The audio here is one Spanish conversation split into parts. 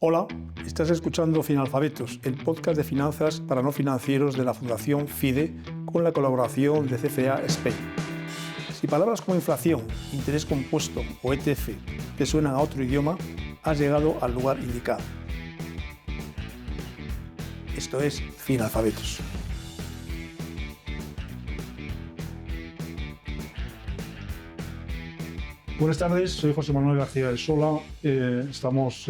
Hola, estás escuchando Finalfabetos, el podcast de finanzas para no financieros de la Fundación FIDE con la colaboración de CFA Spain. Si palabras como inflación, interés compuesto o ETF te suenan a otro idioma, has llegado al lugar indicado. Esto es Finalfabetos. Buenas tardes, soy José Manuel García del Sola. Estamos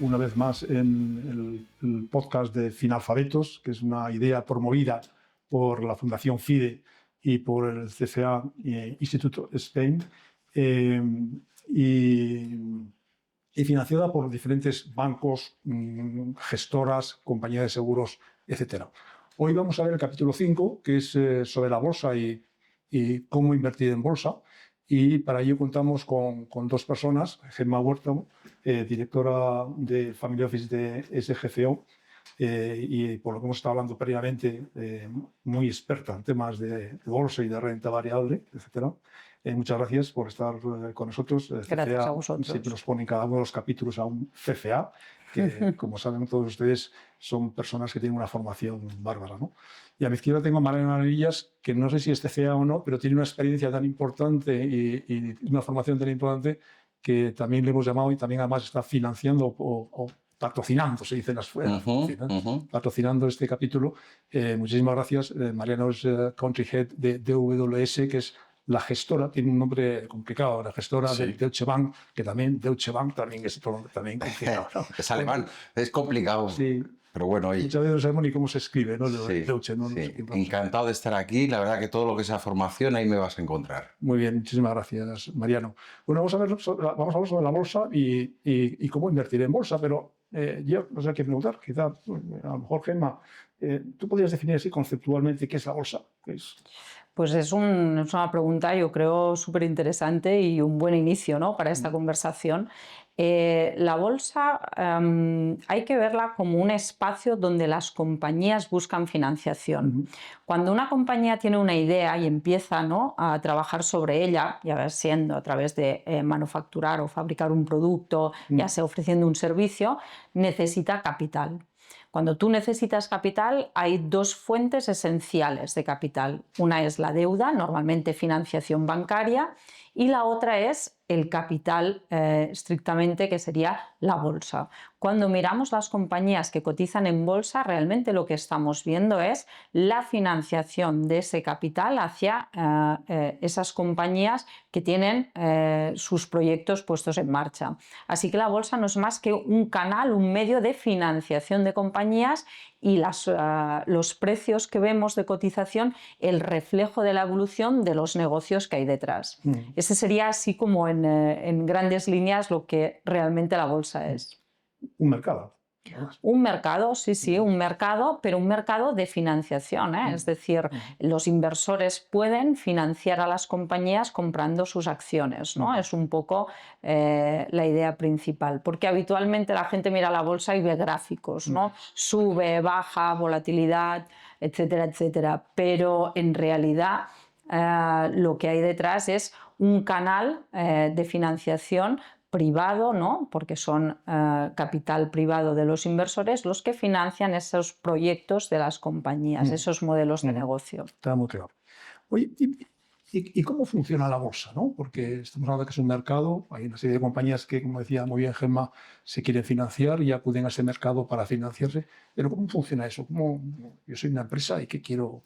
una vez más en el podcast de Finalfabetos, que es una idea promovida por la Fundación FIDE y por el CFA Institute Spain y financiada por diferentes bancos, gestoras, compañías de seguros, etc. Hoy vamos a ver el capítulo 5, que es sobre la bolsa y cómo invertir en bolsa. Y para ello contamos con dos personas, Gemma Huerta, directora de Family Office de SGCO, y por lo que hemos estado hablando previamente, muy experta en temas de bolsa y de renta variable, etc. Muchas gracias por estar con nosotros. Gracias a vosotros. Siempre nos ponen cada uno de los capítulos a un CFA, que como saben todos ustedes son personas que tienen una formación bárbara, ¿no? Y a mi izquierda tengo a Mariano Anillas, que no sé si es CFA o no, pero tiene una experiencia tan importante y una formación tan importante que también le hemos llamado y también además está financiando o patrocinando, se dice en las fueras, patrocinando este capítulo. Muchísimas gracias. Mariano es Country Head de DWS, que es la gestora, tiene un nombre complicado, la gestora de Deutsche Bank, que también Deutsche Bank también es otro nombre también complicado, ¿no? Es alemán, es complicado. Sí. Pero bueno, muchas veces no sabemos ni cómo se escribe, ¿no? Deutsche, ¿no? Sí. Encantado de estar aquí. La verdad que todo lo que sea formación ahí me vas a encontrar. Muy bien, muchísimas gracias, Mariano. Bueno, vamos a hablar sobre la bolsa y cómo invertir en bolsa, pero yo no sé qué preguntar. Quizá, a lo mejor, Gemma, ¿tú podrías definir así conceptualmente qué es la bolsa? ¿Qué es? Pues es una pregunta, yo creo, súper interesante y un buen inicio, ¿no?, para esta conversación. La bolsa hay que verla como un espacio donde las compañías buscan financiación. Cuando una compañía tiene una idea y empieza, ¿no?, a trabajar sobre ella, ya siendo a través de manufacturar o fabricar un producto, ya sea ofreciendo un servicio, necesita capital. Cuando tú necesitas capital, hay dos fuentes esenciales de capital. Una es la deuda, normalmente financiación bancaria, y la otra es el capital estrictamente, que sería la bolsa. Cuando miramos las compañías que cotizan en bolsa, realmente lo que estamos viendo es la financiación de ese capital hacia esas compañías que tienen sus proyectos puestos en marcha. Así que la bolsa no es más que un canal, un medio de financiación de compañías, y los precios que vemos de cotización, el reflejo de la evolución de los negocios que hay detrás. Ese sería así como en grandes líneas lo que realmente la bolsa es. Un mercado. Un mercado, sí, un mercado, pero un mercado de financiación, ¿eh? Es decir, los inversores pueden financiar a las compañías comprando sus acciones, ¿no? Es un poco la idea principal, porque habitualmente la gente mira la bolsa y ve gráficos, ¿no? Sube, baja, volatilidad, etcétera, etcétera, pero en realidad lo que hay detrás es un canal de financiación privado, ¿no?, porque son capital privado de los inversores los que financian esos proyectos de las compañías, esos modelos de negocio. Está muy claro. Oye, ¿y cómo funciona la bolsa, ¿no? Porque estamos hablando de que es un mercado, hay una serie de compañías que, como decía muy bien Gemma, se quieren financiar y acuden a ese mercado para financiarse, pero ¿cómo funciona eso? Yo soy una empresa y ¿qué quiero?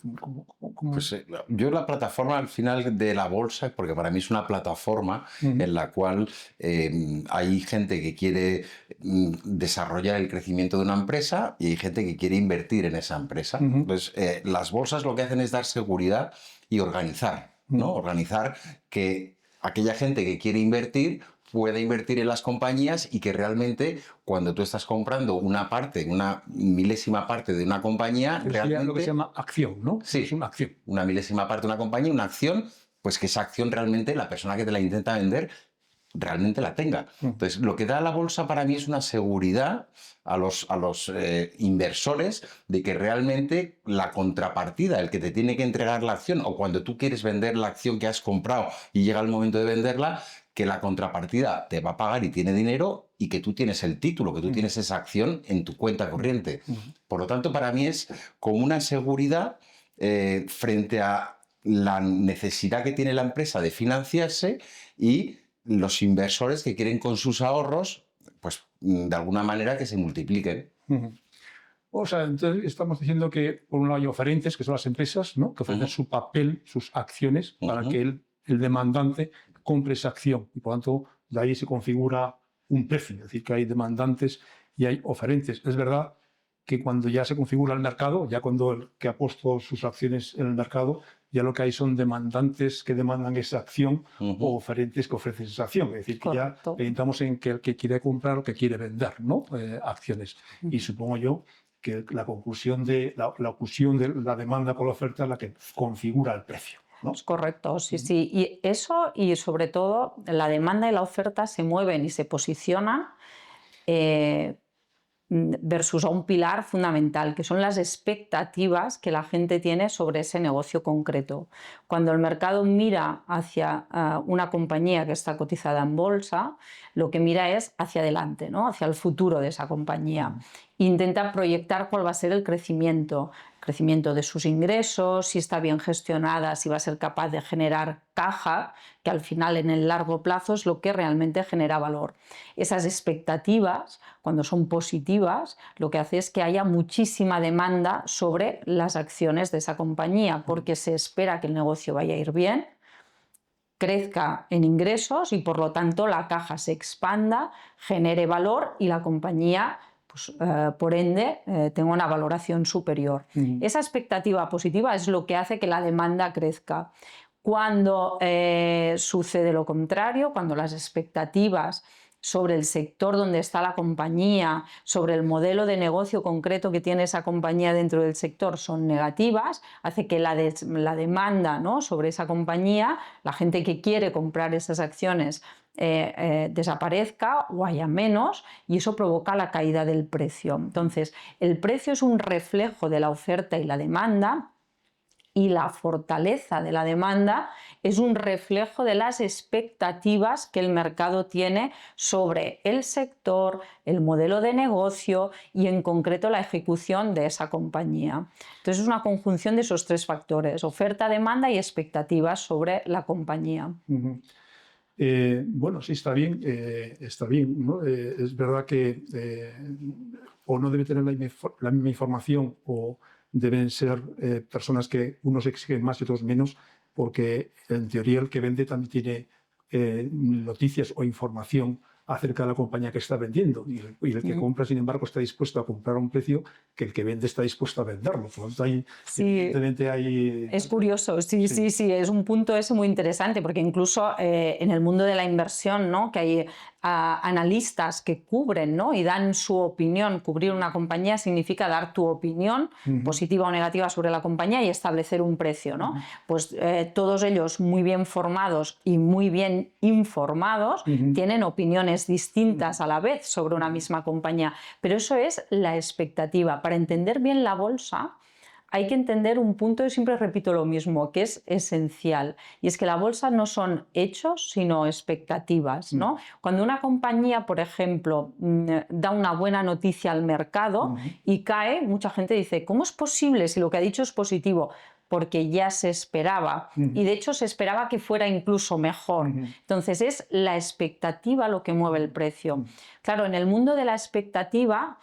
Pues, yo la plataforma al final de la bolsa, porque para mí es una plataforma en la cual hay gente que quiere desarrollar el crecimiento de una empresa y hay gente que quiere invertir en esa empresa. Entonces, las bolsas lo que hacen es dar seguridad y organizar, ¿no? Organizar que aquella gente que quiere invertir pueda invertir en las compañías y que realmente cuando tú estás comprando una parte, una milésima parte de una compañía, realmente lo que se llama acción, ¿no? Sí, es una acción. Una milésima parte de una compañía, una acción, pues que esa acción realmente la persona que te la intenta vender realmente la tenga. Entonces, lo que da la bolsa para mí es una seguridad a los inversores de que realmente la contrapartida, el que te tiene que entregar la acción, o cuando tú quieres vender la acción que has comprado y llega el momento de venderla, que la contrapartida te va a pagar y tiene dinero y que tú tienes el título, que tú tienes esa acción en tu cuenta corriente. Por lo tanto, para mí es como una seguridad frente a la necesidad que tiene la empresa de financiarse y los inversores que quieren con sus ahorros, pues de alguna manera que se multipliquen. O sea, entonces estamos diciendo que por un lado hay oferentes, que son las empresas, ¿no?, que ofrecen su papel, sus acciones, para que el demandante compre esa acción. Y por lo tanto, de ahí se configura un precio. Es decir, que hay demandantes y hay oferentes. Es verdad que cuando ya se configura el mercado, ya cuando el que ha puesto sus acciones en el mercado, ya lo que hay son demandantes que demandan esa acción o oferentes que ofrecen esa acción. Es decir, que Correcto. ya entramos en que el que quiere comprar o que quiere vender, ¿no?, acciones. Y supongo yo que la conclusión de la oclusión de la demanda con la oferta es la que configura el precio, ¿no? Es correcto, sí, sí. Y eso, y sobre todo, la demanda y la oferta se mueven y se posicionan versus a un pilar fundamental, que son las expectativas que la gente tiene sobre ese negocio concreto. Cuando el mercado mira hacia una compañía que está cotizada en bolsa, lo que mira es hacia adelante, ¿no?, hacia el futuro de esa compañía. Intenta proyectar cuál va a ser el crecimiento de sus ingresos, si está bien gestionada, si va a ser capaz de generar caja, que al final en el largo plazo es lo que realmente genera valor. Esas expectativas, cuando son positivas, lo que hace es que haya muchísima demanda sobre las acciones de esa compañía, porque se espera que el negocio vaya a ir bien, crezca en ingresos y por lo tanto la caja se expanda, genere valor y la compañía, pues, por ende, tenga una valoración superior. Esa expectativa positiva es lo que hace que la demanda crezca. Cuando sucede lo contrario, cuando las expectativas sobre el sector donde está la compañía, sobre el modelo de negocio concreto que tiene esa compañía dentro del sector son negativas, hace que la demanda, ¿no?, sobre esa compañía, la gente que quiere comprar esas acciones, desaparezca o haya menos, y eso provoca la caída del precio. Entonces, el precio es un reflejo de la oferta y la demanda, y la fortaleza de la demanda es un reflejo de las expectativas que el mercado tiene sobre el sector, el modelo de negocio y en concreto la ejecución de esa compañía. Entonces es una conjunción de esos tres factores: oferta, demanda y expectativas sobre la compañía. Bueno, sí, está bien, ¿no? Es verdad que o no debe tener la misma información o deben ser personas que unos exigen más y otros menos, porque en teoría el que vende también tiene noticias o información acerca de la compañía que está vendiendo, y el que compra, sin embargo, está dispuesto a comprar a un precio que el que vende está dispuesto a venderlo. Por lo tanto, evidentemente hay... Es curioso, sí, es un punto ese muy interesante, porque incluso en el mundo de la inversión, ¿no?, que hay analistas que cubren, ¿no?, y dan su opinión. Cubrir una compañía significa dar tu opinión positiva o negativa sobre la compañía y establecer un precio, ¿no? Pues todos ellos muy bien formados y muy bien informados tienen opiniones distintas a la vez sobre una misma compañía, pero eso es la expectativa. Para entender bien la bolsa hay que entender un punto, y siempre repito lo mismo, que es esencial, y es que la bolsa no son hechos, sino expectativas, ¿no? Cuando una compañía, por ejemplo, da una buena noticia al mercado y cae, mucha gente dice, ¿cómo es posible si lo que ha dicho es positivo? Porque ya se esperaba, y de hecho se esperaba que fuera incluso mejor. Entonces es la expectativa lo que mueve el precio. Claro, en el mundo de la expectativa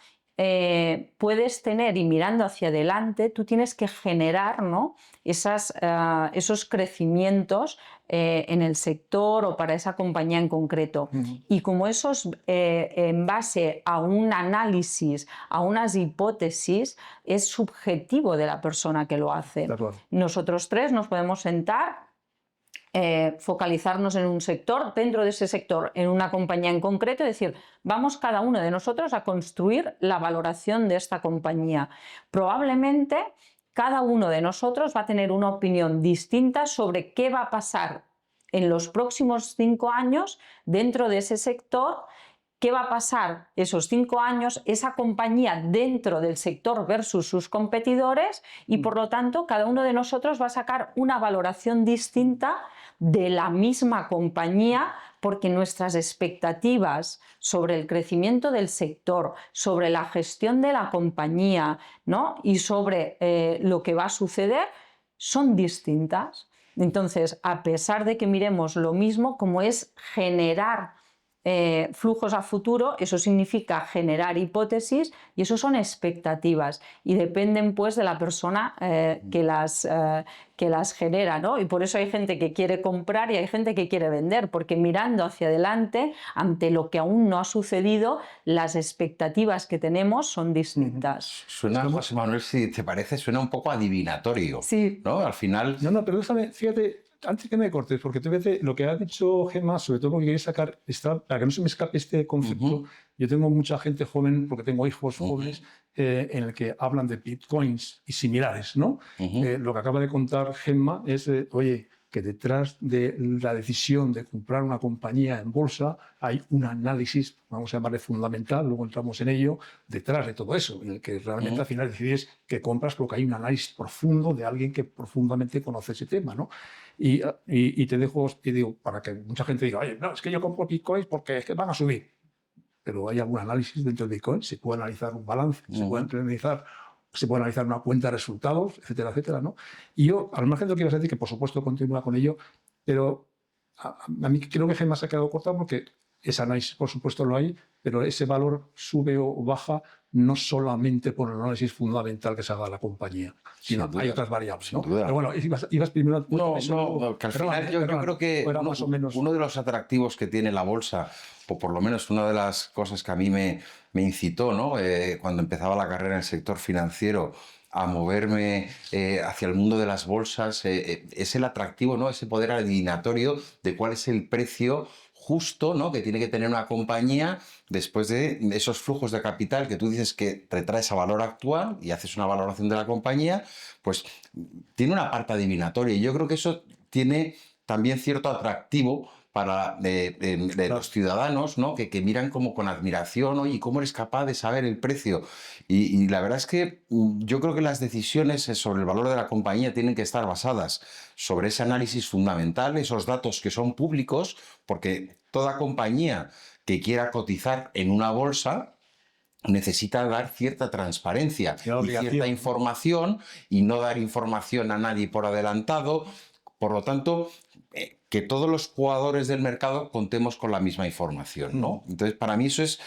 puedes tener, y mirando hacia adelante, tú tienes que generar, ¿no?, esos crecimientos en el sector o para esa compañía en concreto. Y como esos, en base a un análisis, a unas hipótesis, es subjetivo de la persona que lo hace. Claro. Nosotros tres nos podemos sentar, focalizarnos en un sector, dentro de ese sector, en una compañía en concreto, y decir, vamos cada uno de nosotros a construir la valoración de esta compañía. Probablemente cada uno de nosotros va a tener una opinión distinta sobre qué va a pasar en los próximos 5 años dentro de ese sector, qué va a pasar esos 5 años, esa compañía dentro del sector versus sus competidores, y por lo tanto cada uno de nosotros va a sacar una valoración distinta de la misma compañía porque nuestras expectativas sobre el crecimiento del sector, sobre la gestión de la compañía, ¿no? Y sobre lo que va a suceder son distintas. Entonces, a pesar de que miremos lo mismo, como es generar flujos a futuro, eso significa generar hipótesis y eso son expectativas y dependen pues de la persona que las genera, ¿no? Y por eso hay gente que quiere comprar y hay gente que quiere vender, porque mirando hacia adelante, ante lo que aún no ha sucedido, las expectativas que tenemos son distintas. Suena, José Manuel, si te parece, suena un poco adivinatorio, sí, ¿no? Al final... No, pero déjame, fíjate, antes que me cortes, porque te ves lo que ha dicho Gemma, sobre todo porque quería sacar, para que no se me escape este concepto, yo tengo mucha gente joven, porque tengo hijos jóvenes, en el que hablan de bitcoins y similares, ¿no? Lo que acaba de contar Gemma es, oye, que detrás de la decisión de comprar una compañía en bolsa hay un análisis, vamos a llamarle fundamental, luego entramos en ello, detrás de todo eso, en el que realmente al final decides que compras porque hay un análisis profundo de alguien que profundamente conoce ese tema, ¿no? Y te dejo, y digo, para que mucha gente diga, oye, no, es que yo compro bitcoins porque es que van a subir. Pero hay algún análisis dentro del bitcoin, se puede analizar un balance, se puede analizar una cuenta de resultados, etcétera, etcétera, ¿no? Y yo, al margen de lo que ibas a decir, que por supuesto continúa con ello, pero a mí creo que Gemma se ha quedado corta porque ese análisis, por supuesto, lo hay, pero ese valor sube o baja no solamente por el análisis fundamental que se haga de la compañía, sino hay otras variables, ¿no? Pero bueno, ibas primero... No, que al final yo creo que uno de los atractivos que tiene la bolsa, o por lo menos una de las cosas que a mí me incitó, ¿no? Cuando empezaba la carrera en el sector financiero, a moverme hacia el mundo de las bolsas, es el atractivo, ¿no? Ese poder adivinatorio de cuál es el precio justo, ¿no? Que tiene que tener una compañía después de esos flujos de capital que tú dices que retraes a valor actual y haces una valoración de la compañía, pues tiene una parte adivinatoria. Y yo creo que eso tiene también cierto atractivo para los ciudadanos, ¿no? Que miran como con admiración, oye, ¿cómo eres capaz de saber el precio? Y la verdad es que yo creo que las decisiones sobre el valor de la compañía tienen que estar basadas sobre ese análisis fundamental, esos datos que son públicos, porque toda compañía que quiera cotizar en una bolsa necesita dar cierta transparencia y cierta información y no dar información a nadie por adelantado. Por lo tanto, que todos los jugadores del mercado contemos con la misma información, ¿no? Entonces, para mí eso es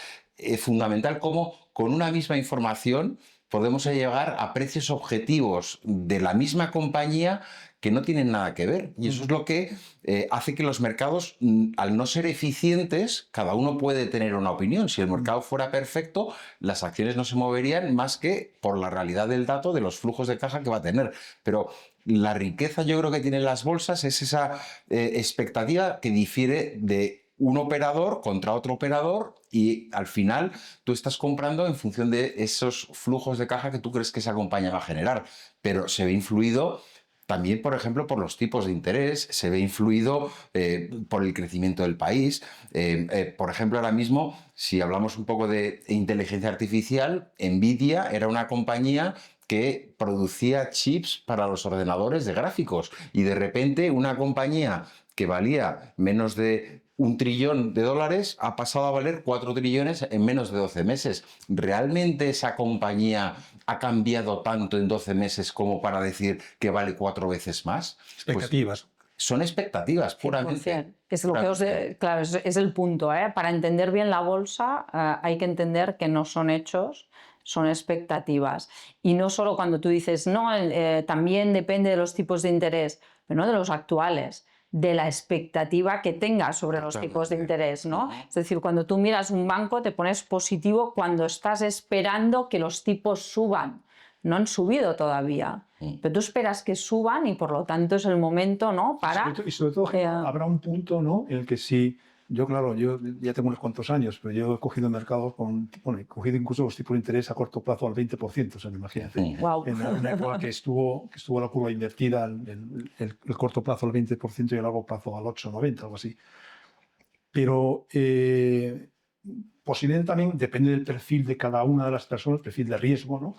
fundamental, cómo con una misma información podemos llegar a precios objetivos de la misma compañía que no tienen nada que ver. Y eso es lo que hace que los mercados, al no ser eficientes, cada uno puede tener una opinión. Si el mercado fuera perfecto, las acciones no se moverían más que por la realidad del dato de los flujos de caja que va a tener. Pero la riqueza, yo creo que tienen las bolsas, es esa expectativa que difiere de un operador contra otro operador y al final tú estás comprando en función de esos flujos de caja que tú crees que esa compañía va a generar. Pero se ve influido también, por ejemplo, por los tipos de interés, se ve influido por el crecimiento del país. Por ejemplo, ahora mismo, si hablamos un poco de inteligencia artificial, Nvidia era una compañía que producía chips para los ordenadores de gráficos y de repente una compañía que valía menos de $1 trillón ha pasado a valer 4 trillones en menos de 12 meses. ¿Realmente esa compañía ha cambiado tanto en 12 meses como para decir que vale 4 veces más? Expectativas. Pues son expectativas, puramente. Es lo que claro, es el punto, ¿eh? Para entender bien la bolsa hay que entender que no son hechos, son expectativas. Y no solo cuando tú dices, no, también depende de los tipos de interés, pero no de los actuales, de la expectativa que tengas sobre los tipos de interés, ¿no? Es decir, cuando tú miras un banco te pones positivo cuando estás esperando que los tipos suban. No han subido todavía, pero tú esperas que suban y por lo tanto es el momento, ¿no? Para... Y sobre todo habrá un punto, ¿no? En el que sí... Yo, claro, yo ya tengo unos cuantos años, pero yo he cogido mercados he cogido incluso los tipos de interés a corto plazo al 20%, o sea, imagínate. Wow. En una época que estuvo la curva invertida, el corto plazo al 20% y el largo plazo al 8, 90, algo así. Pero posiblemente también depende del perfil de cada una de las personas, perfil de riesgo, ¿no?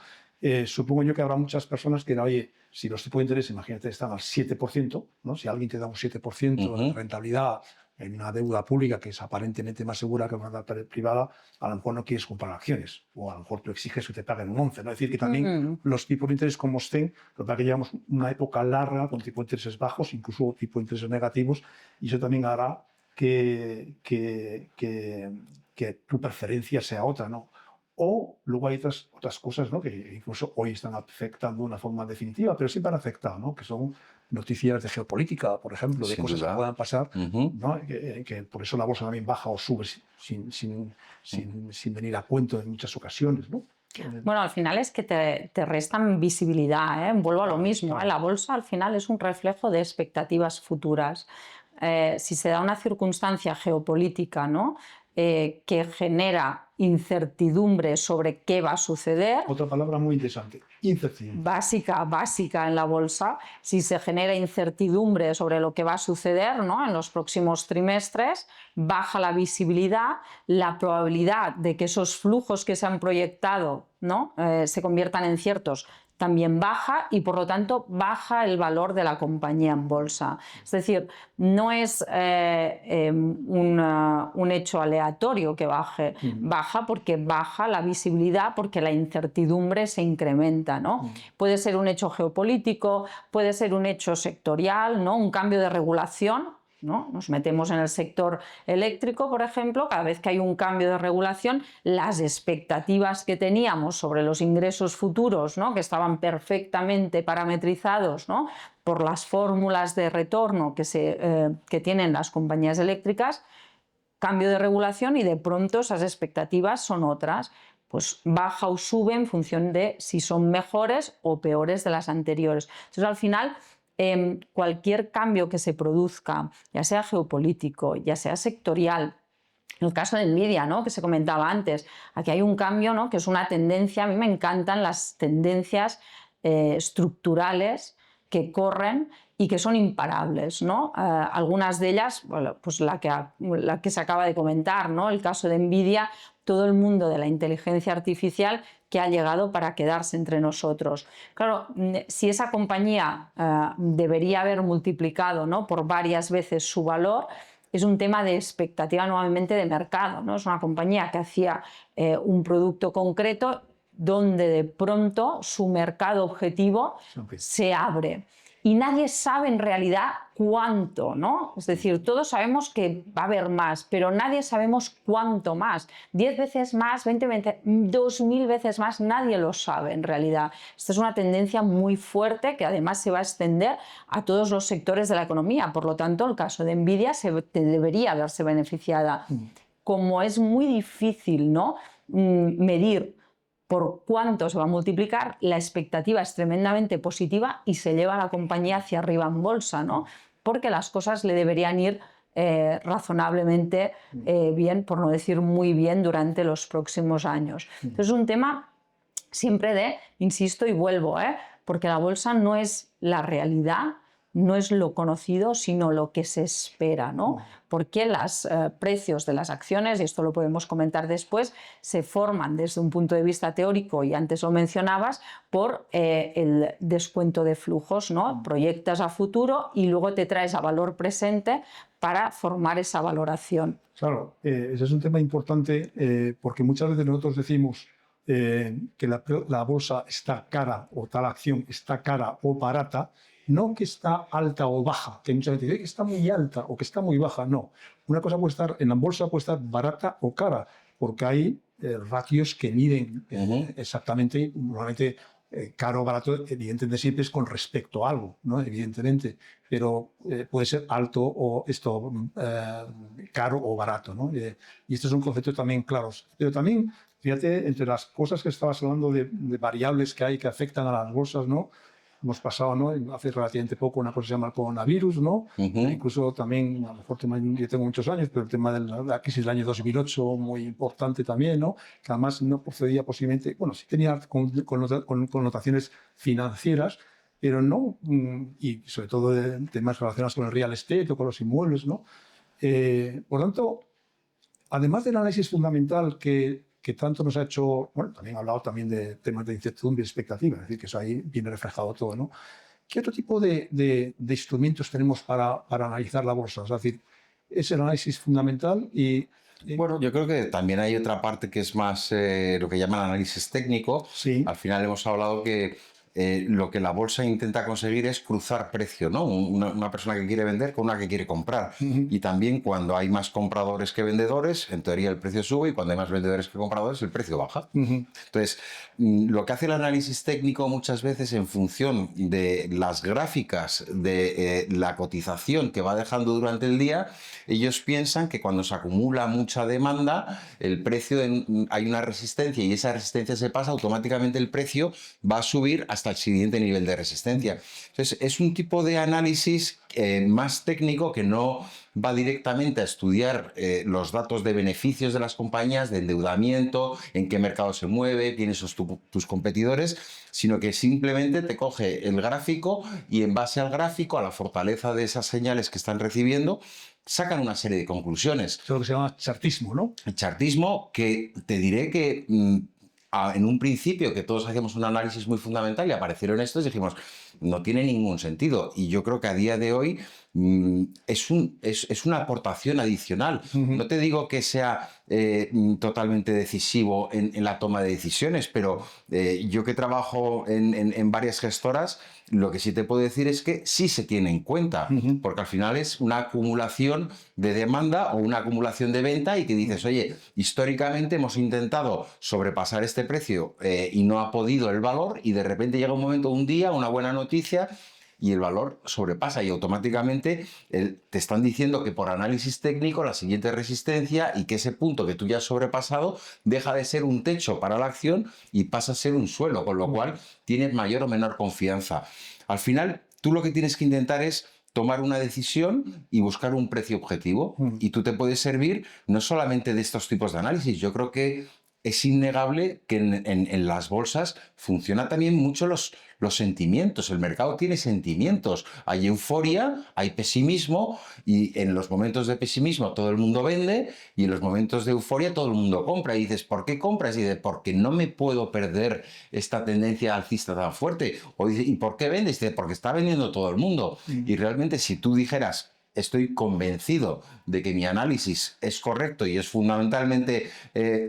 Supongo yo que habrá muchas personas que, oye, si los tipos de interés, imagínate, están al 7%, ¿no? Si alguien te da un 7% de rentabilidad en una deuda pública que es aparentemente más segura que una deuda privada, a lo mejor no quieres comprar acciones, o a lo mejor tú exiges que te paguen un 11. ¿No? Es decir, que también los tipos de interés como estén, lo que pasa es que llevamos una época larga con tipos de intereses bajos, incluso tipos de intereses negativos, y eso también hará que tu preferencia sea otra, ¿no? O luego hay otras cosas, ¿no? Que incluso hoy están afectando de una forma definitiva, pero siempre han afectado, ¿no? Que son noticias de geopolítica, por ejemplo, de Sin cosas duda. que puedan pasar, ¿no? Que por eso la bolsa también baja o sube sin venir a cuento en muchas ocasiones, ¿no? Bueno, al final es que te restan visibilidad, ¿eh? Vuelvo a lo mismo, ¿eh? La bolsa al final es un reflejo de expectativas futuras. Si se da una circunstancia geopolítica, ¿no? Que genera incertidumbre sobre qué va a suceder. Otra palabra muy interesante, incertidumbre. Básica en la bolsa. Si se genera incertidumbre sobre lo que va a suceder, ¿no? En los próximos trimestres, baja la visibilidad, la probabilidad de que esos flujos que se han proyectado, ¿no? Se conviertan en ciertos, también baja, y por lo tanto baja el valor de la compañía en bolsa. Es decir, no es un hecho aleatorio que baje, baja porque baja la visibilidad, porque la incertidumbre se incrementa, ¿no? Puede ser un hecho geopolítico, puede ser un hecho sectorial, ¿no? Un cambio de regulación, ¿no? Nos metemos en el sector eléctrico, por ejemplo, cada vez que hay un cambio de regulación, las expectativas que teníamos sobre los ingresos futuros, ¿no? Que estaban perfectamente parametrizados, ¿no? Por las fórmulas de retorno que tienen las compañías eléctricas, cambio de regulación y de pronto esas expectativas son otras. Pues baja o sube en función de si son mejores o peores de las anteriores. Entonces, al final, cualquier cambio que se produzca, ya sea geopolítico, ya sea sectorial, en el caso de Nvidia, ¿no? Que se comentaba antes, aquí hay un cambio, ¿no? Que es una tendencia. A mí me encantan las tendencias estructurales que corren y que son imparables, ¿no? Algunas de ellas, bueno, pues la que se acaba de comentar, ¿no? El caso de Nvidia, todo el mundo de la inteligencia artificial que ha llegado para quedarse entre nosotros. Claro, si esa compañía debería haber multiplicado, ¿no? Por varias veces su valor, es un tema de expectativa nuevamente de mercado, ¿no? Es una compañía que hacía un producto concreto donde de pronto su mercado objetivo se abre. Y nadie sabe en realidad cuánto, ¿no? Es decir, todos sabemos que va a haber más, pero nadie sabemos cuánto más. 10 veces más, 20 veces, 2000 veces más, nadie lo sabe en realidad. Esta es una tendencia muy fuerte que además se va a extender a todos los sectores de la economía. Por lo tanto, el caso de Nvidia debería haberse beneficiada. Como es muy difícil, ¿no? Medir por cuánto se va a multiplicar, la expectativa es tremendamente positiva y se lleva a la compañía hacia arriba en bolsa, ¿no? Porque las cosas le deberían ir razonablemente bien, por no decir muy bien, durante los próximos años. Entonces es un tema siempre de, insisto y vuelvo, porque la bolsa no es la realidad, no es lo conocido, sino lo que se espera, ¿no? Porque los precios de las acciones, y esto lo podemos comentar después, se forman desde un punto de vista teórico, y antes lo mencionabas, por el descuento de flujos, ¿no? Proyectas a futuro y luego te traes a valor presente para formar esa valoración. Claro, ese es un tema importante porque muchas veces nosotros decimos que la bolsa está cara o tal acción está cara o barata, no que está alta o baja, que mucha gente dice que está muy alta o que está muy baja, no. Una cosa puede estar, en la bolsa puede estar barata o cara, porque hay ratios que miden exactamente, normalmente caro o barato, evidentemente siempre es con respecto a algo, ¿no? Evidentemente, pero puede ser alto o caro o barato, ¿no? Y estos son conceptos también claros. Pero también, fíjate, entre las cosas que estabas hablando de variables que hay que afectan a las bolsas, ¿no? Hemos pasado, ¿no? Hace relativamente poco una cosa que se llama el coronavirus, ¿no? Incluso también, a lo mejor yo tengo muchos años, pero el tema de la crisis del año 2008, muy importante también, ¿no? Que además no procedía posiblemente, bueno, sí tenía connotaciones financieras, pero no, y sobre todo de temas relacionados con el real estate o con los inmuebles, ¿no? Por lo tanto, además del análisis fundamental que tanto nos ha hecho, bueno, también ha hablado también de temas de incertidumbre y expectativa, es decir, que eso ahí viene reflejado todo, ¿no? ¿Qué otro tipo de instrumentos tenemos para analizar la bolsa? Es decir, es el análisis fundamental y Bueno, yo creo que también hay otra parte que es más lo que llaman análisis técnico. sí. Al final hemos hablado que lo que la bolsa intenta conseguir es cruzar precio, ¿no? Una persona que quiere vender con una que quiere comprar. Y también cuando hay más compradores que vendedores, en teoría el precio sube, y cuando hay más vendedores que compradores, el precio baja. Entonces, lo que hace el análisis técnico muchas veces en función de las gráficas de la cotización que va dejando durante el día, ellos piensan que cuando se acumula mucha demanda, el precio hay una resistencia y esa resistencia se pasa, automáticamente el precio va a subir hasta el siguiente nivel de resistencia. Entonces, es un tipo de análisis más técnico que no va directamente a estudiar los datos de beneficios de las compañías, de endeudamiento, en qué mercado se mueve, quiénes son tus competidores, sino que simplemente te coge el gráfico y en base al gráfico, a la fortaleza de esas señales que están recibiendo, sacan una serie de conclusiones. Es lo que se llama chartismo, ¿no? El chartismo, que te diré que en un principio que todos hacíamos un análisis muy fundamental y aparecieron estos, dijimos, no tiene ningún sentido. Y yo creo que a día de hoy es una aportación adicional. No te digo que sea totalmente decisivo en la toma de decisiones, pero yo que trabajo en varias gestoras, lo que sí te puedo decir es que sí se tiene en cuenta, porque al final es una acumulación de demanda o una acumulación de venta y que dices, oye, históricamente hemos intentado sobrepasar este precio y no ha podido el valor, y de repente llega un momento, un día, una buena noticia, y el valor sobrepasa y automáticamente te están diciendo que por análisis técnico la siguiente resistencia, y que ese punto que tú ya has sobrepasado deja de ser un techo para la acción y pasa a ser un suelo, con lo cual tienes mayor o menor confianza. Al final, tú lo que tienes que intentar es tomar una decisión y buscar un precio objetivo, y tú te puedes servir no solamente de estos tipos de análisis. Yo creo que es innegable que en las bolsas funciona también mucho los sentimientos. El mercado tiene sentimientos. Hay euforia, hay pesimismo, y en los momentos de pesimismo todo el mundo vende, y en los momentos de euforia todo el mundo compra. Y dices, ¿por qué compras? Y dices, porque no me puedo perder esta tendencia alcista tan fuerte. O dices, ¿y por qué vendes? Y dices, porque está vendiendo todo el mundo. Y realmente, si tú dijeras, estoy convencido de que mi análisis es correcto y es fundamentalmente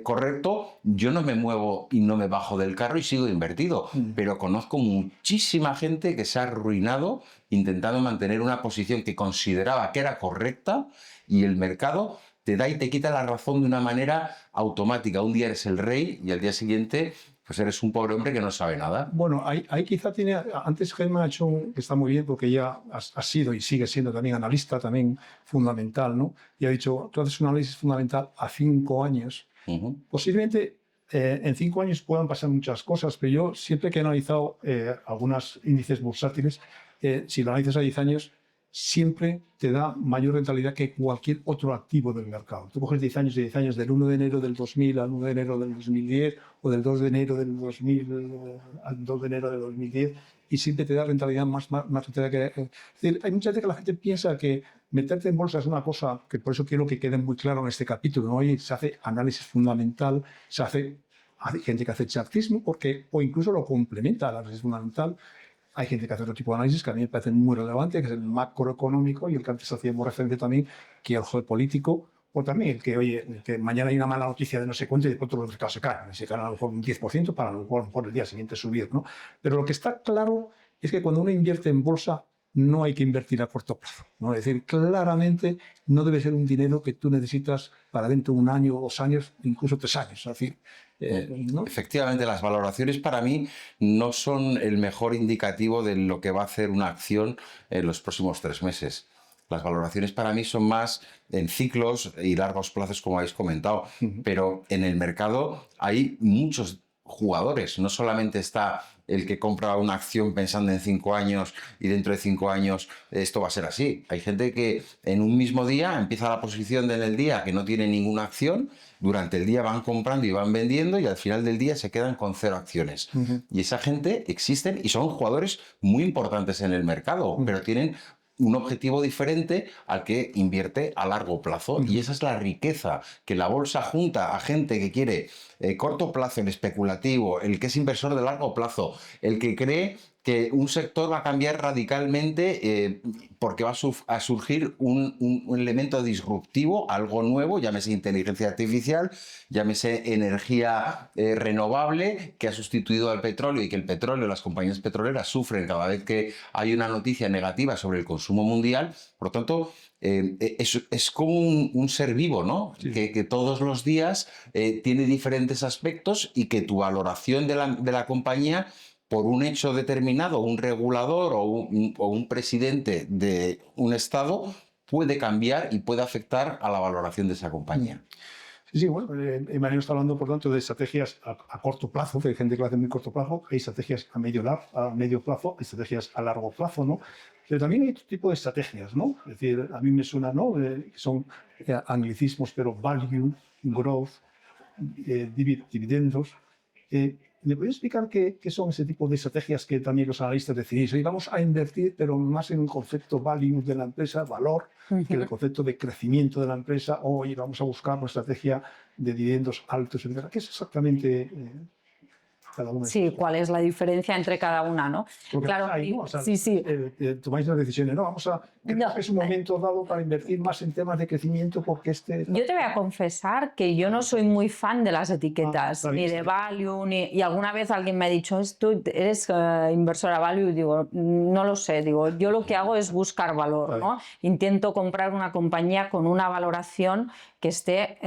correcto, yo no me muevo y no me bajo del carro y sigo invertido. Pero conozco muchísima gente que se ha arruinado intentando mantener una posición que consideraba que era correcta, y el mercado te da y te quita la razón de una manera automática. Un día eres el rey y al día siguiente pues eres un pobre hombre que no sabe nada. Bueno, ahí quizá tiene... Antes Gemma ha hecho que está muy bien, porque ella ha sido y sigue siendo también analista, también fundamental, ¿no? Y ha dicho, tú haces un análisis fundamental a 5 años. Posiblemente en 5 años puedan pasar muchas cosas, pero yo siempre que he analizado algunos índices bursátiles, si lo analizas a 10 años, siempre te da mayor rentabilidad que cualquier otro activo del mercado. Tú coges 10 años, del 1 de enero del 2000 al 1 de enero del 2010, o del 2 de enero del 2000 al 2 de enero del 2010, y siempre te da rentabilidad más rentabilidad que... Es decir, hay muchas veces que la gente piensa que meterte en bolsa es una cosa, que por eso quiero que quede muy claro en este capítulo, ¿no? Hoy se hace análisis fundamental, hay gente que hace chartismo, o incluso lo complementa al análisis fundamental. Hay gente que hace otro tipo de análisis que a mí me parece muy relevante, que es el macroeconómico, y el que antes hacíamos referencia también, que es el geopolítico, o también el que, oye, que mañana hay una mala noticia de no sé cuánto y de pronto los mercados se caen. Se caen a lo mejor un 10% para a lo mejor el día siguiente subir, ¿no? Pero lo que está claro es que cuando uno invierte en bolsa, no hay que invertir a corto plazo, ¿no? Es decir, claramente no debe ser un dinero que tú necesitas para dentro de 1 año, 2 años, incluso 3 años. Es decir, ¿no? Efectivamente, las valoraciones para mí no son el mejor indicativo de lo que va a hacer una acción en los próximos 3 meses. Las valoraciones para mí son más en ciclos y largos plazos, como habéis comentado, pero en el mercado hay muchos jugadores. No solamente está el que compra una acción pensando en 5 años y dentro de 5 años esto va a ser así. Hay gente que en un mismo día empieza la posición en el día que no tiene ninguna acción, durante el día van comprando y van vendiendo, y al final del día se quedan con 0 acciones. Y esa gente existen y son jugadores muy importantes en el mercado, pero tienen un objetivo diferente al que invierte a largo plazo. Y esa es la riqueza, que la bolsa junta a gente que quiere corto plazo, el especulativo, el que es inversor de largo plazo, el que cree que un sector va a cambiar radicalmente porque va a surgir un elemento disruptivo, algo nuevo, llámese inteligencia artificial, llámese energía renovable, que ha sustituido al petróleo y que el petróleo, las compañías petroleras sufren cada vez que hay una noticia negativa sobre el consumo mundial. Por lo tanto, es como un ser vivo, ¿no? Sí. Que todos los días tiene diferentes aspectos y que tu valoración de la compañía, por un hecho determinado, un regulador o un presidente de un estado, puede cambiar y puede afectar a la valoración de esa compañía. Sí, sí, bueno, Mariano está hablando, por tanto, de estrategias a corto plazo, que hay gente que lo hace a muy corto plazo, hay estrategias a medio plazo, hay estrategias a largo plazo, ¿no? Pero también hay otro tipo de estrategias, ¿no? Es decir, a mí me suena, ¿no? Que son anglicismos, pero value, growth, dividendos. ¿Me podéis explicar qué son ese tipo de estrategias que también los analistas decidís? Hoy vamos a invertir, pero más en un concepto value de la empresa, valor, que en el concepto de crecimiento de la empresa. Hoy vamos a buscar una estrategia de dividendos altos, etc. ¿Qué es exactamente cada una? Sí, ¿cuál es la diferencia entre cada una, no? Porque Claro, hay, ¿no? O sea, sí. Tomáis las decisiones, ¿no? Creo que es un momento dado para invertir más en temas de crecimiento porque Yo te voy a confesar que yo no soy muy fan de las etiquetas, está bien, ni de sí. value, y alguna vez alguien me ha dicho, ¿tú eres inversora value? Y digo, no lo sé, digo, yo lo que hago es buscar valor, ¿no? Intento comprar una compañía con una valoración que esté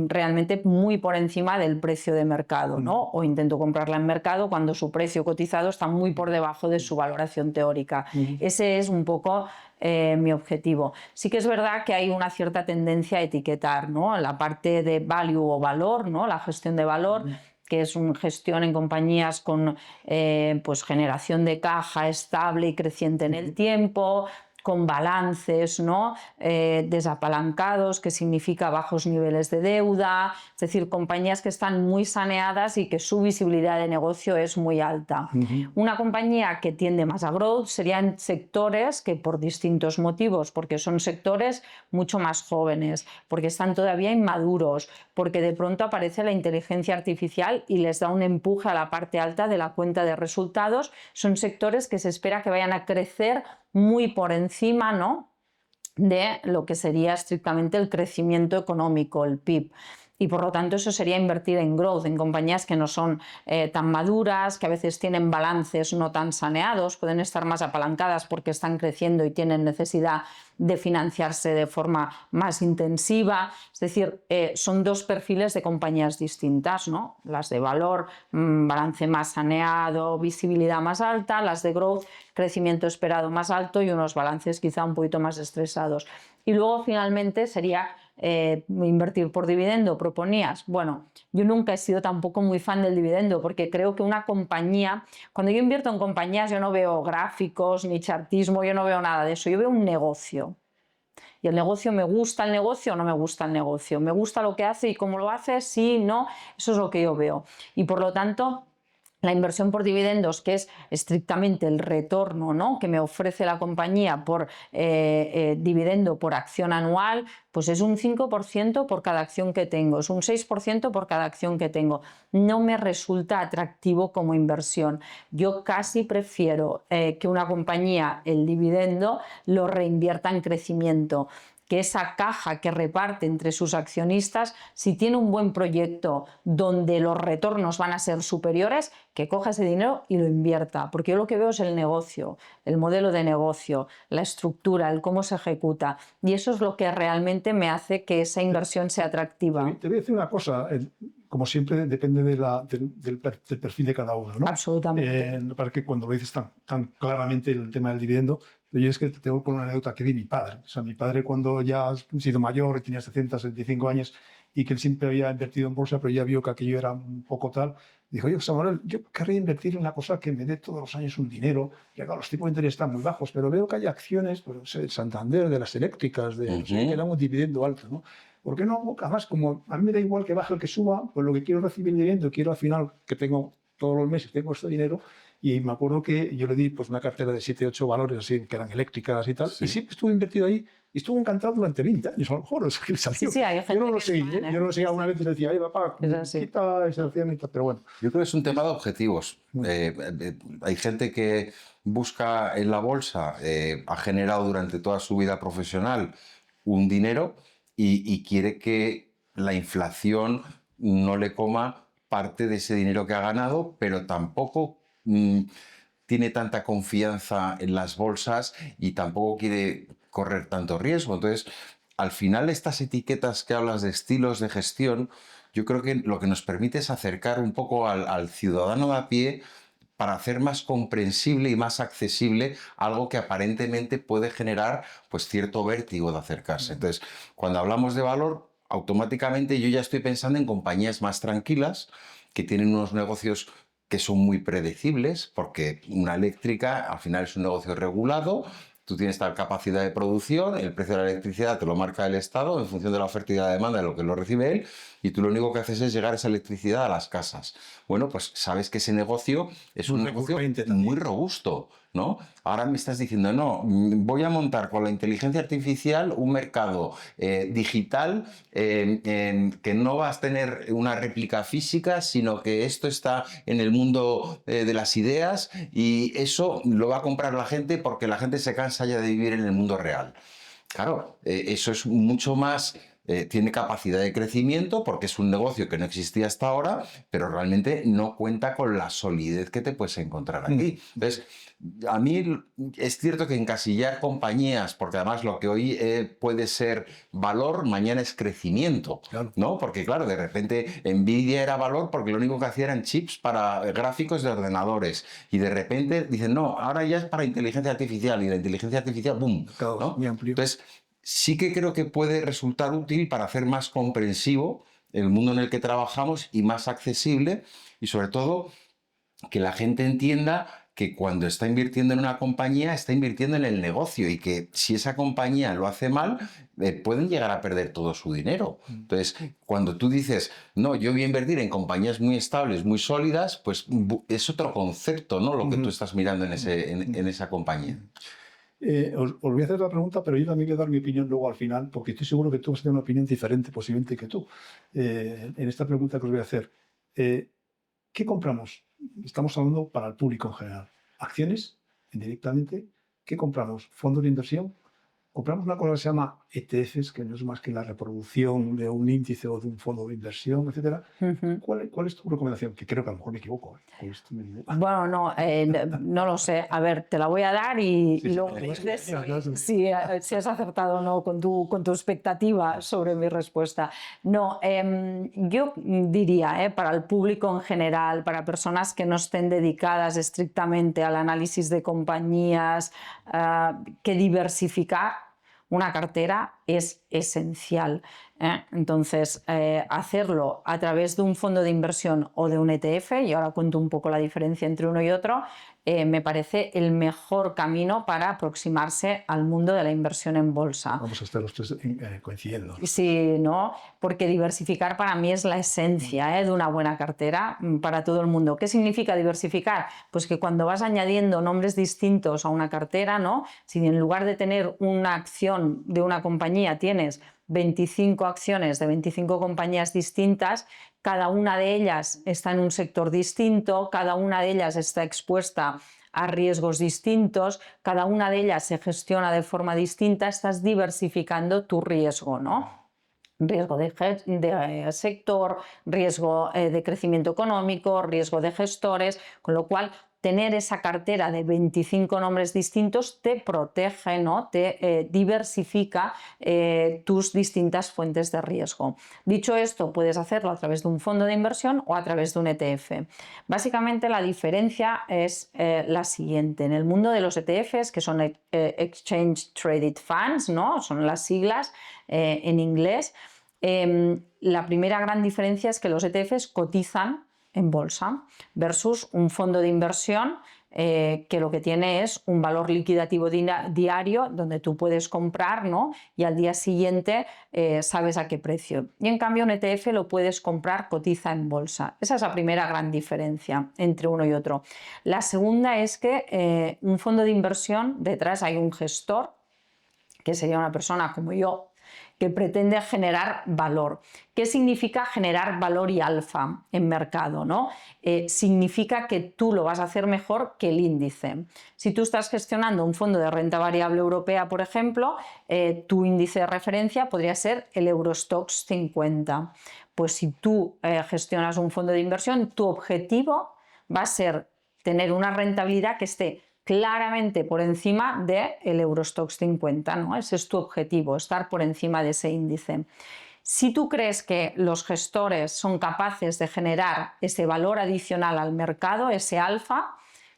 realmente muy por encima del precio de mercado, ¿no? O intento comprarla en mercado cuando su precio cotizado está muy por debajo de su valoración teórica. Ese es un poco mi objetivo. Sí que es verdad que hay una cierta tendencia a etiquetar, ¿no? La parte de value o valor, ¿no? La gestión de valor, que es una gestión en compañías con pues generación de caja estable y creciente en el tiempo, con balances, ¿no? Desapalancados, que significa bajos niveles de deuda, es decir, compañías que están muy saneadas y que su visibilidad de negocio es muy alta. Una compañía que tiende más a growth serían sectores que, por distintos motivos, porque son sectores mucho más jóvenes, porque están todavía inmaduros, porque de pronto aparece la inteligencia artificial y les da un empuje a la parte alta de la cuenta de resultados, son sectores que se espera que vayan a crecer muy por encima, ¿no?, de lo que sería estrictamente el crecimiento económico, el PIB. Y por lo tanto eso sería invertir en growth, en compañías que no son tan maduras, que a veces tienen balances no tan saneados, pueden estar más apalancadas porque están creciendo y tienen necesidad de financiarse de forma más intensiva. Es decir, son dos perfiles de compañías distintas, ¿no? Las de valor, balance más saneado, visibilidad más alta; las de growth, crecimiento esperado más alto y unos balances quizá un poquito más estresados. Y luego finalmente sería invertir por dividendo. Proponías, bueno, yo nunca he sido tampoco muy fan del dividendo porque creo que una compañía, cuando yo invierto en compañías, yo no veo gráficos ni chartismo, yo no veo nada de eso, yo veo un negocio. Y el negocio, ¿me gusta el negocio o no me gusta el negocio? ¿Me gusta lo que hace y cómo lo hace? Sí, no, eso es lo que yo veo. Y por lo tanto, la inversión por dividendos, que es estrictamente el retorno, ¿no?, que me ofrece la compañía por dividendo por acción anual, pues es un 5% por cada acción que tengo, es un 6% por cada acción que tengo. No me resulta atractivo como inversión. Yo casi prefiero que una compañía el dividendo lo reinvierta en crecimiento, que esa caja que reparte entre sus accionistas, si tiene un buen proyecto donde los retornos van a ser superiores, que coja ese dinero y lo invierta. Porque yo lo que veo es el negocio, el modelo de negocio, la estructura, el cómo se ejecuta. Y eso es lo que realmente me hace que esa inversión sea atractiva. Te voy a decir una cosa. Como siempre, depende del perfil de cada uno, ¿no? Absolutamente. Para que cuando lo dices tan claramente el tema del dividendo, yo es que te tengo por una anécdota que vi mi padre. O sea, mi padre, cuando ya ha sido mayor, tenía 75 años, y que él siempre había invertido en bolsa, pero ya vio que aquello era un poco tal, dijo: oye, Samuel, yo querría invertir en una cosa que me dé todos los años un dinero, que claro, los tipos de interés están muy bajos, pero veo que hay acciones, pues, de Santander, de las eléctricas, que dan un dividendo alto, ¿no? ¿Por qué no? Además, como a mí me da igual que baje o que suba, pues lo que quiero es recibir dividendo, quiero al final que tengo todos los meses, tengo este dinero. Y me acuerdo que yo le di pues una cartera de 7, 8 valores así, que eran eléctricas y tal, y siempre estuve invertido ahí y estuvo encantado durante 20 años, a lo mejor. Es que salió. Sí, hay gente Yo no lo que seguí, está, yo no lo seguí alguna vez y le decía, papá, Es así. quita esa opción y tal, pero bueno. Yo creo que es un tema de objetivos. Hay gente que busca en la bolsa, ha generado durante toda su vida profesional un dinero y quiere que la inflación no le coma parte de ese dinero que ha ganado, pero tampoco tiene tanta confianza en las bolsas y tampoco quiere correr tanto riesgo. Entonces, al final, estas etiquetas que hablas de estilos de gestión, yo creo que lo que nos permite es acercar un poco al ciudadano de a pie para hacer más comprensible y más accesible algo que aparentemente puede generar pues cierto vértigo de acercarse. Entonces, cuando hablamos de valor, automáticamente yo ya estoy pensando en compañías más tranquilas que tienen unos negocios que son muy predecibles, porque una eléctrica al final es un negocio regulado. Tú tienes tal capacidad de producción, el precio de la electricidad te lo marca el Estado en función de la oferta y la demanda de lo que lo recibe él, y tú lo único que haces es llegar esa electricidad a las casas. Bueno, pues sabes que ese negocio es un negocio muy robusto, ¿no? Ahora me estás diciendo, no, voy a montar con la inteligencia artificial un mercado digital que no vas a tener una réplica física, sino que esto está en el mundo de las ideas y eso lo va a comprar la gente porque la gente se cansa ya de vivir en el mundo real. Claro, eso es mucho más, tiene capacidad de crecimiento porque es un negocio que no existía hasta ahora, pero realmente no cuenta con la solidez que te puedes encontrar aquí. Entonces, a mí es cierto que encasillar compañías, porque además lo que hoy puede ser valor, mañana es crecimiento, Claro. ¿no? Porque claro, de repente Nvidia era valor porque lo único que hacía eran chips para gráficos de ordenadores y de repente dicen, no, ahora ya es para inteligencia artificial y la inteligencia artificial, ¡boom! Claro, ¿no? muy amplio. Entonces, sí que creo que puede resultar útil para hacer más comprensivo el mundo en el que trabajamos y más accesible y sobre todo que la gente entienda que cuando está invirtiendo en una compañía, está invirtiendo en el negocio y que si esa compañía lo hace mal, pueden llegar a perder todo su dinero. Entonces, cuando tú dices, no, yo voy a invertir en compañías muy estables, muy sólidas, pues es otro concepto, ¿no? Lo que tú estás mirando en esa compañía. Os voy a hacer la pregunta, pero yo también voy a dar mi opinión luego al final, porque estoy seguro que tú vas a tener una opinión diferente posiblemente que tú. En esta pregunta que os voy a hacer, ¿qué compramos? Estamos hablando para el público en general. ¿Acciones? Indirectamente. ¿Qué compramos? ¿Fondos de inversión? Compramos una cosa que se llama ETFs, que no es más que la reproducción de un índice o de un fondo de inversión, etcétera. ¿Cuál es tu recomendación? Que creo que a lo mejor me equivoco. Bueno, no lo sé. A ver, te la voy a dar y luego me dices si has acertado o no con tu expectativa sobre mi respuesta. No, yo diría, para el público en general, para personas que no estén dedicadas estrictamente al análisis de compañías, que diversificar una cartera es esencial. Entonces, hacerlo a través de un fondo de inversión o de un ETF, y ahora cuento un poco la diferencia entre uno y otro, me parece el mejor camino para aproximarse al mundo de la inversión en bolsa. Vamos a estar los tres coincidiendo. Sí, ¿no? Porque diversificar para mí es la esencia de una buena cartera para todo el mundo. ¿Qué significa diversificar? Pues que cuando vas añadiendo nombres distintos a una cartera, ¿no? Si en lugar de tener una acción de una compañía tienes 25 acciones de 25 compañías distintas, cada una de ellas está en un sector distinto, cada una de ellas está expuesta a riesgos distintos, cada una de ellas se gestiona de forma distinta, estás diversificando tu riesgo, ¿no? Riesgo de sector, riesgo de crecimiento económico, riesgo de gestores, con lo cual tener esa cartera de 25 nombres distintos te protege, ¿no? Te diversifica tus distintas fuentes de riesgo. Dicho esto, puedes hacerlo a través de un fondo de inversión o a través de un ETF. Básicamente la diferencia es la siguiente. En el mundo de los ETFs, que son Exchange Traded Funds, ¿no? Son las siglas en inglés, la primera gran diferencia es que los ETFs cotizan en bolsa versus un fondo de inversión que lo que tiene es un valor liquidativo diario donde tú puedes comprar, ¿no? Y al día siguiente sabes a qué precio. Y en cambio un ETF lo puedes comprar, cotiza en bolsa. Esa es la primera gran diferencia entre uno y otro. La segunda es que un fondo de inversión, detrás hay un gestor que sería una persona como yo, que pretende generar valor. ¿Qué significa generar valor y alfa en mercado, ¿no? Significa que tú lo vas a hacer mejor que el índice. Si tú estás gestionando un fondo de renta variable europea, por ejemplo, tu índice de referencia podría ser el Eurostoxx 50. Pues si tú gestionas un fondo de inversión, tu objetivo va a ser tener una rentabilidad que esté claramente por encima del Eurostoxx 50, ¿no? Ese es tu objetivo, estar por encima de ese índice. Si tú crees que los gestores son capaces de generar ese valor adicional al mercado, ese alfa,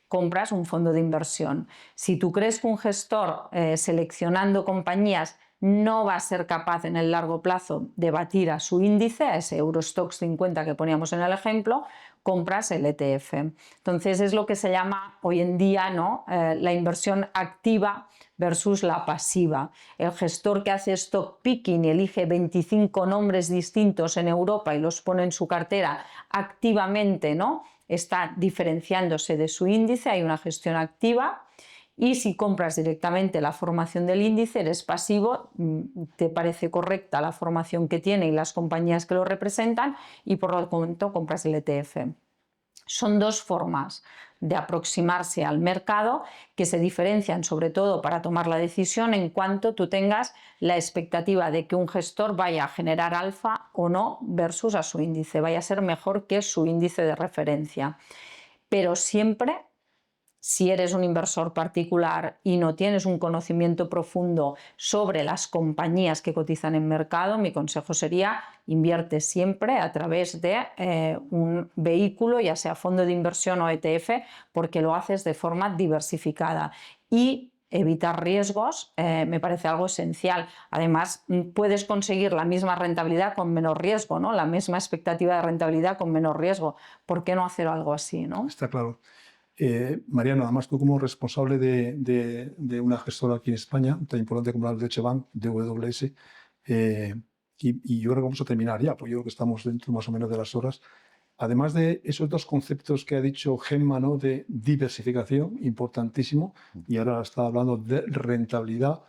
compras un fondo de inversión. Si tú crees que un gestor seleccionando compañías no va a ser capaz en el largo plazo de batir a su índice, a ese Eurostoxx 50 que poníamos en el ejemplo, compras el ETF. Entonces es lo que se llama hoy en día, ¿no? La inversión activa versus la pasiva. El gestor que hace stock picking y elige 25 nombres distintos en Europa y los pone en su cartera activamente, ¿no? Está diferenciándose de su índice, hay una gestión activa. Y si compras directamente la formación del índice, eres pasivo, te parece correcta la formación que tiene y las compañías que lo representan y por lo tanto compras el ETF. Son dos formas de aproximarse al mercado que se diferencian sobre todo para tomar la decisión en cuanto tú tengas la expectativa de que un gestor vaya a generar alfa o no versus a su índice, vaya a ser mejor que su índice de referencia. Pero siempre, si eres un inversor particular y no tienes un conocimiento profundo sobre las compañías que cotizan en mercado, mi consejo sería invierte siempre a través de un vehículo, ya sea fondo de inversión o ETF, porque lo haces de forma diversificada. Y evitar riesgos me parece algo esencial. Además, puedes conseguir la misma rentabilidad con menos riesgo, ¿no? La misma expectativa de rentabilidad con menos riesgo. ¿Por qué no hacer algo así, ¿no? Está claro. Mariano, además tú como responsable de una gestora aquí en España, tan importante como la Deutsche Bank, DWS, y yo creo que vamos a terminar ya, porque yo creo que estamos dentro más o menos de las horas. Además de esos dos conceptos que ha dicho Gemma, ¿no? De diversificación, importantísimo, y ahora está hablando de rentabilidad,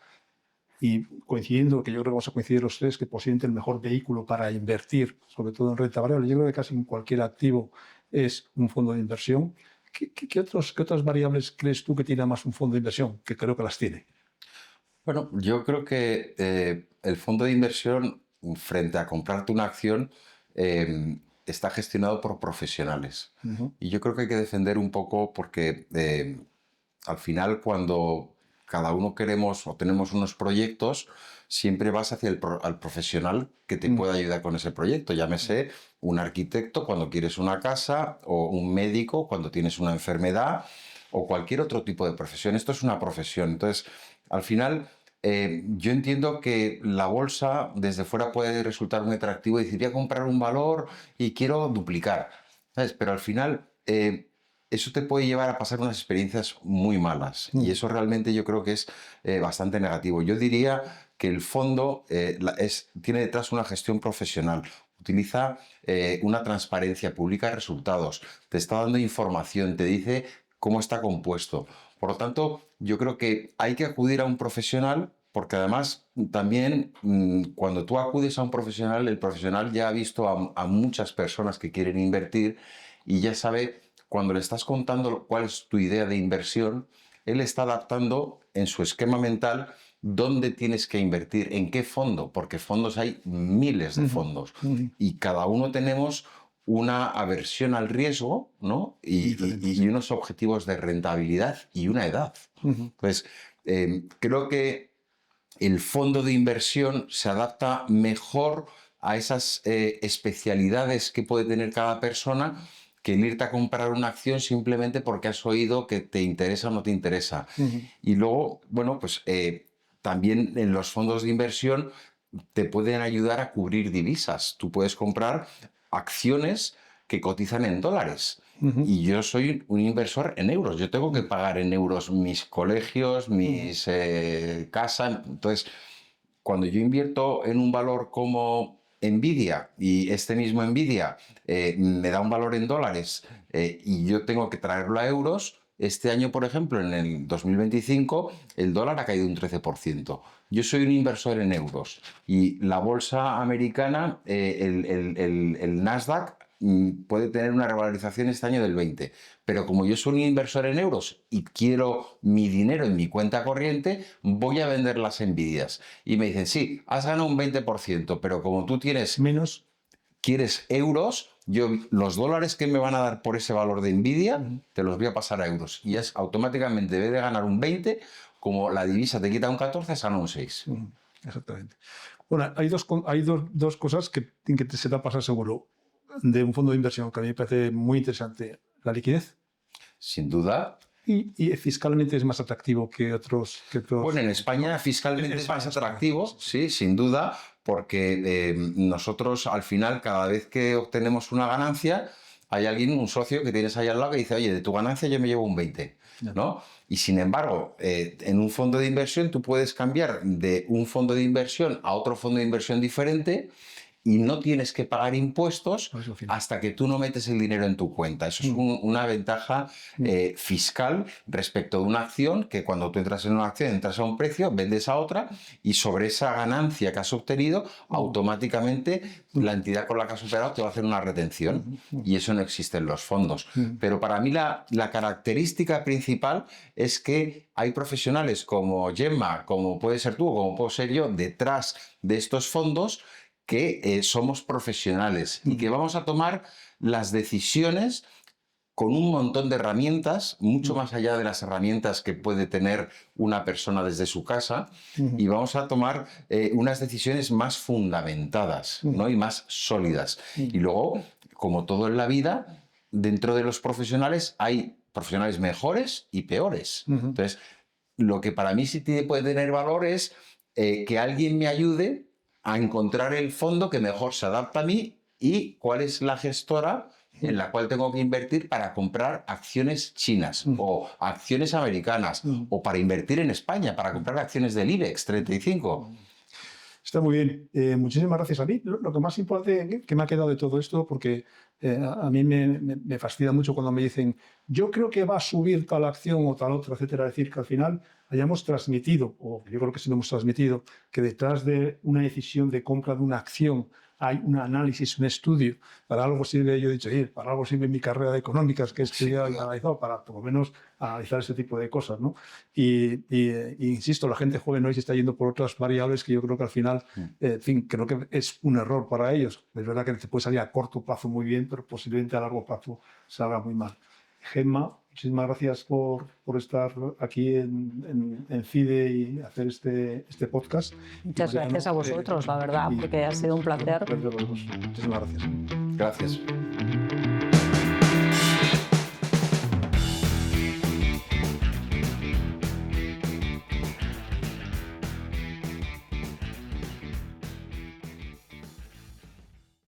y coincidiendo, que yo creo que vamos a coincidir los tres, que posiblemente el mejor vehículo para invertir, sobre todo en renta variable, yo creo que casi en cualquier activo es un fondo de inversión. ¿Qué otras variables crees tú que tiene más un fondo de inversión? Que creo que las tiene. Bueno, yo creo que el fondo de inversión, frente a comprarte una acción, está gestionado por profesionales. Y yo creo que hay que defender un poco porque al final cuando cada uno queremos o tenemos unos proyectos, siempre vas hacia al profesional que te pueda ayudar con ese proyecto. Llámese un arquitecto cuando quieres una casa o un médico cuando tienes una enfermedad o cualquier otro tipo de profesión. Esto es una profesión. Entonces, al final, yo entiendo que la bolsa desde fuera puede resultar muy atractivo y decir, voy a comprar un valor y quiero duplicar, ¿sabes? Pero al final eso te puede llevar a pasar unas experiencias muy malas y eso realmente yo creo que es bastante negativo. Yo diría que el fondo tiene detrás una gestión profesional. Utiliza una transparencia, publica resultados, te está dando información, te dice cómo está compuesto. Por lo tanto, yo creo que hay que acudir a un profesional porque además también cuando tú acudes a un profesional, el profesional ya ha visto a muchas personas que quieren invertir y ya sabe, cuando le estás contando cuál es tu idea de inversión, él está adaptando en su esquema mental dónde tienes que invertir, en qué fondo, porque fondos hay miles de fondos y cada uno tenemos una aversión al riesgo, ¿no? Y unos objetivos de rentabilidad y una edad. Entonces, creo que el fondo de inversión se adapta mejor a esas especialidades que puede tener cada persona que el irte a comprar una acción simplemente porque has oído que te interesa o no te interesa. Y luego, bueno, pues también en los fondos de inversión te pueden ayudar a cubrir divisas. Tú puedes comprar acciones que cotizan en dólares. Y yo soy un inversor en euros. Yo tengo que pagar en euros mis colegios, mis casas. Entonces, cuando yo invierto en un valor como Nvidia y este mismo Nvidia me da un valor en dólares y yo tengo que traerlo a euros, este año, por ejemplo, en el 2025, el dólar ha caído un 13%. Yo soy un inversor en euros y la bolsa americana, el Nasdaq, puede tener una revalorización este año del 20%. Pero como yo soy un inversor en euros y quiero mi dinero en mi cuenta corriente, voy a vender las Nvidias. Y me dicen, sí, has ganado un 20%, pero como tú quieres euros, yo los dólares que me van a dar por ese valor de Nvidia, te los voy a pasar a euros. Y es automáticamente, en vez de ganar un 20%, como la divisa te quita un 14%, sana un 6%. Exactamente. Bueno, hay dos cosas que se te va a pasar seguro de un fondo de inversión que a mí me parece muy interesante. La liquidez. Sin duda. Y fiscalmente es más atractivo que otros. Bueno, en España fiscalmente es más atractivo, sí, sin duda, porque nosotros al final, cada vez que obtenemos una ganancia, hay alguien, un socio que tienes ahí al lado que dice, oye, de tu ganancia yo me llevo un 20%, ¿no? Y sin embargo, en un fondo de inversión tú puedes cambiar de un fondo de inversión a otro fondo de inversión diferente y no tienes que pagar impuestos hasta que tú no metes el dinero en tu cuenta. Eso es una ventaja fiscal respecto de una acción, que cuando tú entras en una acción, entras a un precio, vendes a otra y sobre esa ganancia que has obtenido, automáticamente la entidad con la que has operado te va a hacer una retención y eso no existe en los fondos. Pero para mí la característica principal es que hay profesionales como Gemma, como puede ser tú, como puedo ser yo, detrás de estos fondos, que somos profesionales y que vamos a tomar las decisiones con un montón de herramientas, mucho más allá de las herramientas que puede tener una persona desde su casa, y vamos a tomar unas decisiones más fundamentadas, ¿no? Y más sólidas. Y luego, como todo en la vida, dentro de los profesionales hay profesionales mejores y peores. Entonces, lo que para mí sí puede tener valor es que alguien me ayude a encontrar el fondo que mejor se adapta a mí y cuál es la gestora en la cual tengo que invertir para comprar acciones chinas o acciones americanas o para invertir en España, para comprar acciones del IBEX 35. Está muy bien. Muchísimas gracias a mí. Lo que más importante que me ha quedado de todo esto, porque a mí me fascina mucho cuando me dicen yo creo que va a subir tal acción o tal otra, etcétera. Es decir, que al final hayamos transmitido, o yo creo que sí lo hemos transmitido, que detrás de una decisión de compra de una acción hay un análisis, un estudio. Para algo sirve, yo he dicho, para algo sirve mi carrera de económicas, que he estudiado y analizado, para por lo menos analizar ese tipo de cosas, ¿no? Y insisto, la gente joven hoy se está yendo por otras variables que yo creo que al final, en fin, creo que es un error para ellos. Es verdad que te puede salir a corto plazo muy bien, pero posiblemente a largo plazo salga muy mal. Gemma, muchísimas gracias por estar aquí en FIDE y hacer este podcast. Muchas gracias a vosotros, la verdad, porque ha sido un placer. Muchísimas gracias. Gracias.